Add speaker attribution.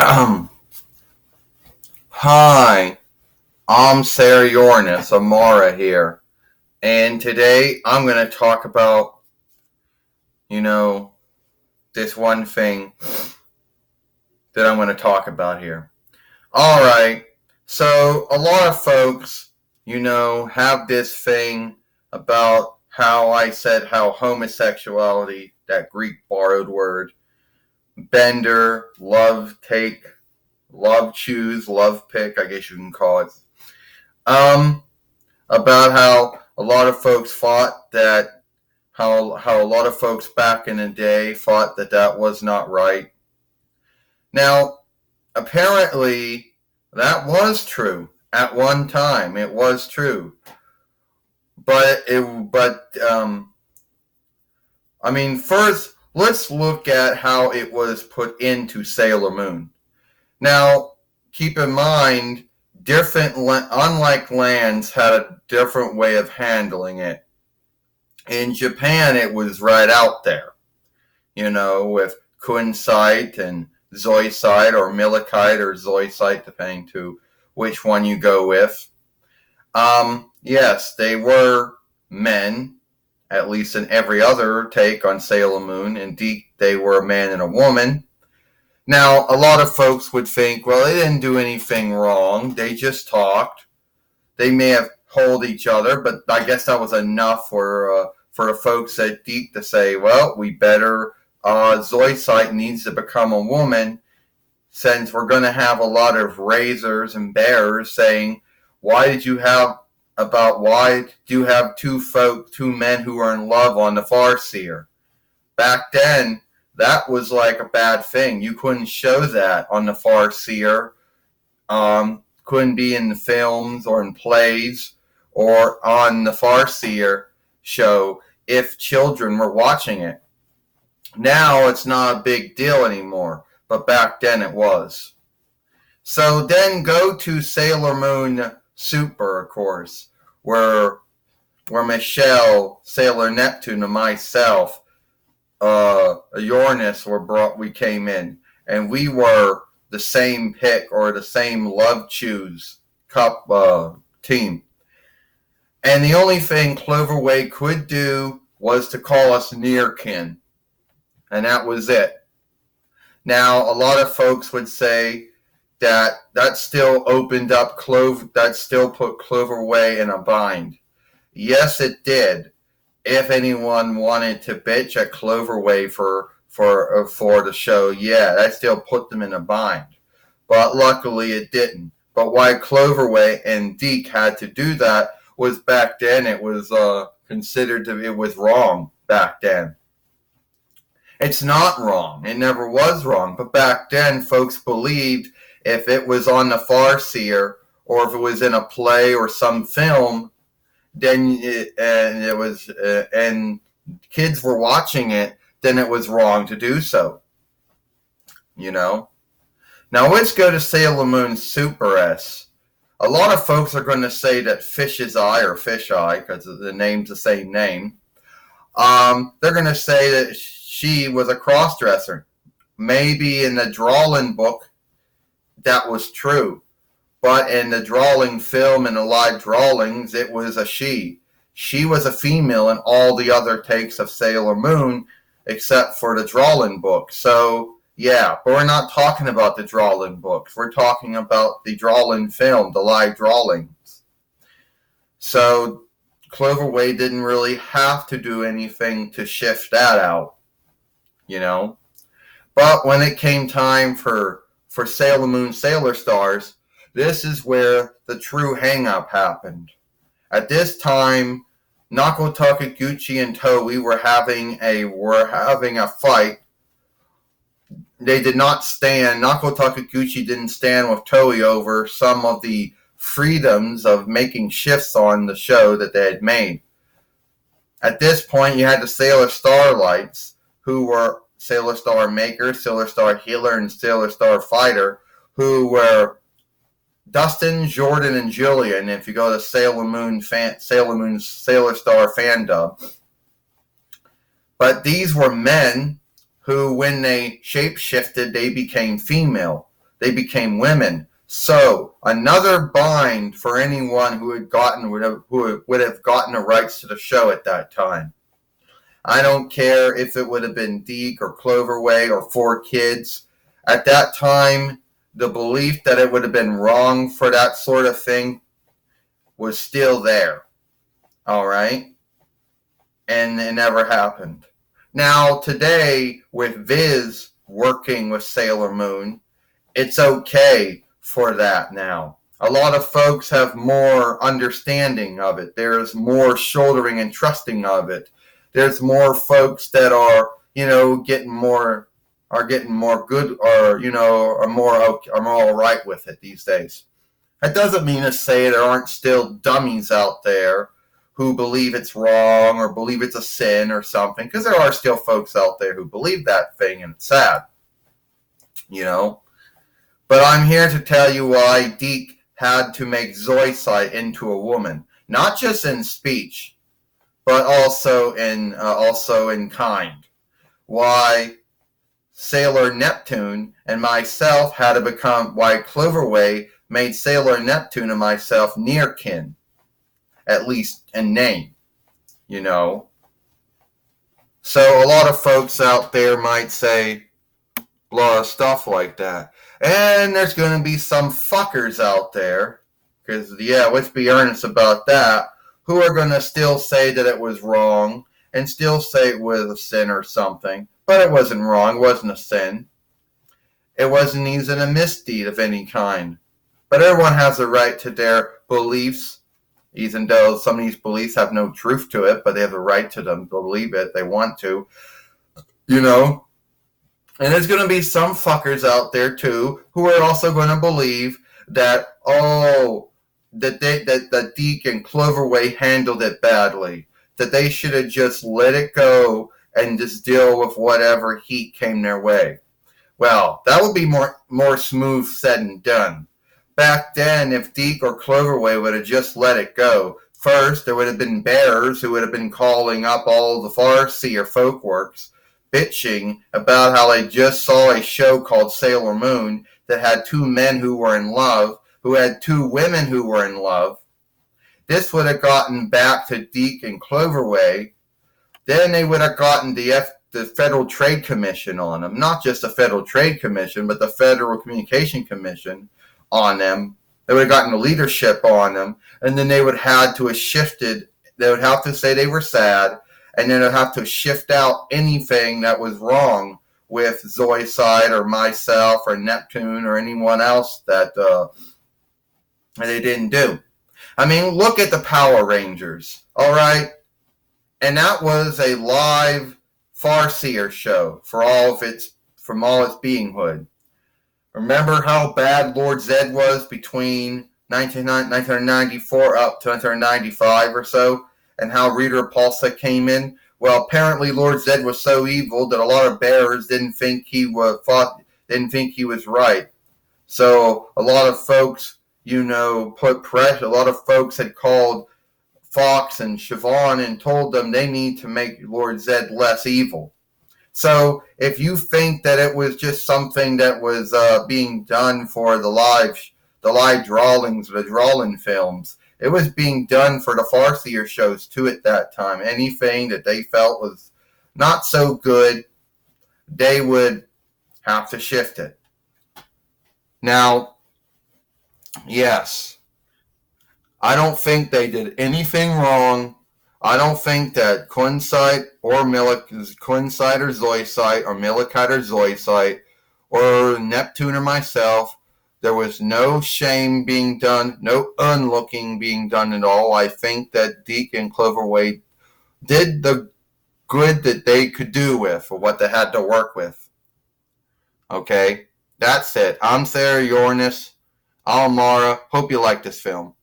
Speaker 1: Hi, I'm Sarah Yornis, Amara here, and today I'm going to talk about, you know, this one thing that I'm going to talk about here. Alright, so a lot of folks, have this thing about how I said how homosexuality, that Greek borrowed word, bender, love take, love choose, love pick, I guess you can call it. Um, about how a lot of folks thought that how a lot of folks back in the day thought that that was not right. Now, apparently, that was true at one time. It was true, but I mean, first let's look at how it was put into Sailor Moon. Now, keep in mind, unlike lands had a different way of handling it. In Japan, it was right out there, with Kunsight and Zoisite, or Milikite or Zoisite, depending to which one you go with. Yes, they were men, at least in every other take on Sailor Moon. Indeed, they were a man and a woman. Now, a lot of folks would think, well, they didn't do anything wrong. They just talked. They may have hold each other, but I guess that was enough for the folks at Deep to say, well, we better, Zoisite needs to become a woman, since we're going to have a lot of razors and bears saying, why do you have two men who are in love on the Farseer? Back then, that was like a bad thing. You couldn't show that on the Farseer. Couldn't be in the films or in plays or on the Farseer show if children were watching it. Now it's not a big deal anymore, but back then it was. So then go to Sailor Moon Super, of course, where Michelle, Sailor Neptune, and myself, Uranus we came in, and we were the same pick or the same love choose cup team. And the only thing Cloverway could do was to call us near kin. And that was it. Now, a lot of folks would say that still opened up that still put Cloverway in a bind. Yes, it did. If anyone wanted to bitch at Cloverway for the show, yeah, that still put them in a bind. But luckily it didn't. But why Cloverway and Deke had to do that was back then it was it was wrong back then. It's not wrong. It never was wrong. But back then, folks believed if it was on the Farseer or if it was in a play or some film, then and kids were watching it, then it was wrong to do so. Now let's go to Sailor Moon Super S. A lot of folks are going to say that Fish's Eye or Fish Eye, because the name's the same name. They're going to say that she was a cross-dresser. Maybe in the drawing book that was true. But in the drawing film and the live drawings, it was a she. She was a female in all the other takes of Sailor Moon, except for the drawing book. So, yeah, but we're not talking about the drawing books. We're talking about the drawing film, the live drawings. So, Cloverway didn't really have to do anything to shift that out, But when it came time for Sailor Moon Sailor Stars, this is where the true hang-up happened. At this time, Nako Takaguchi and Toei were having a fight. They did not stand. Nako Takaguchi didn't stand with Toei over some of the freedoms of making shifts on the show that they had made. At this point, you had the Sailor Starlights, who were Sailor Star Maker, Sailor Star Healer, and Sailor Star Fighter, who were Dustin, Jordan, and Julian. If you go to Sailor Moon Sailor Star fandom, But these were men who, when they shape-shifted, they became female. they became women. So another bind for anyone who would have gotten the rights to the show at that time. I don't care if it would have been Deke or Cloverway or 4Kids. At that time, the belief that it would have been wrong for that sort of thing was still there. All right? And it never happened. Now, today, with Viz working with Sailor Moon, it's okay for that now. A lot of folks have more understanding of it. There's more shouldering and trusting of it. There's more folks that are, getting more good, or are more all right with it these days. That doesn't mean to say there aren't still dummies out there who believe it's wrong or believe it's a sin or something, because there are still folks out there who believe that thing, and it's sad, But I'm here to tell you why Deke had to make Zoisite into a woman, not just in speech, but also in kind. Why Sailor Neptune and myself had to become, why Cloverway made Sailor Neptune and myself near kin, at least in name, So a lot of folks out there might say a lot of stuff like that. And there's going to be some fuckers out there, because, let's be earnest about that, who are going to still say that it was wrong and still say it was a sin or something. But it wasn't wrong. It wasn't a sin. It wasn't even a misdeed of any kind. But everyone has a right to their beliefs, even though some of these beliefs have no truth to it, but they have the right to them, believe it, they want to, And there's going to be some fuckers out there, too, who are also going to believe that, that Deke and Cloverway handled it badly, that they should have just let it go and just deal with whatever heat came their way. Well, that would be more smooth said and done. Back then, if Deke or Cloverway would have just let it go, first, there would have been bears who would have been calling up all the Farseer folkworks, bitching about how they just saw a show called Sailor Moon that had two men who were in love, who had two women who were in love. This would have gotten back to Deke and Cloverway. Then they would have gotten the Federal Trade Commission on them. Not just the Federal Trade Commission, but the Federal Communication Commission on them. They would have gotten the leadership on them. And then they would have to have shifted. They would have to say they were sad. And then they'd have to shift out anything that was wrong with Zoisite or myself or Neptune or anyone else that they didn't do. I mean, look at the Power Rangers, all right? And that was a live Farseer show from all its beinghood. Remember how bad Lord Zed was between 1994 up to 1995 or so, and how Rita Repulsa came in? Well, apparently Lord Zed was so evil that a lot of bears didn't think he was right. So a lot of folks, put pressure. A lot of folks had called Fox and Siobhan and told them they need to make Lord Zed less evil. So if you think that it was just something that was being done for the live drawings, the drawing films, it was being done for the Farseer shows too at that time. Anything that they felt was not so good, they would have to shift it. Now, yes, I don't think they did anything wrong. I don't think that Quinsite or Zoisite or Millicite or Zoisite or Neptune or myself, there was no shame being done, no unlooking being done at all. I think that Deke and Cloverway did the good that they could do with, or what they had to work with. Okay? That's it. I'm Sarah Uranus. I'm Mara. Hope you like this film.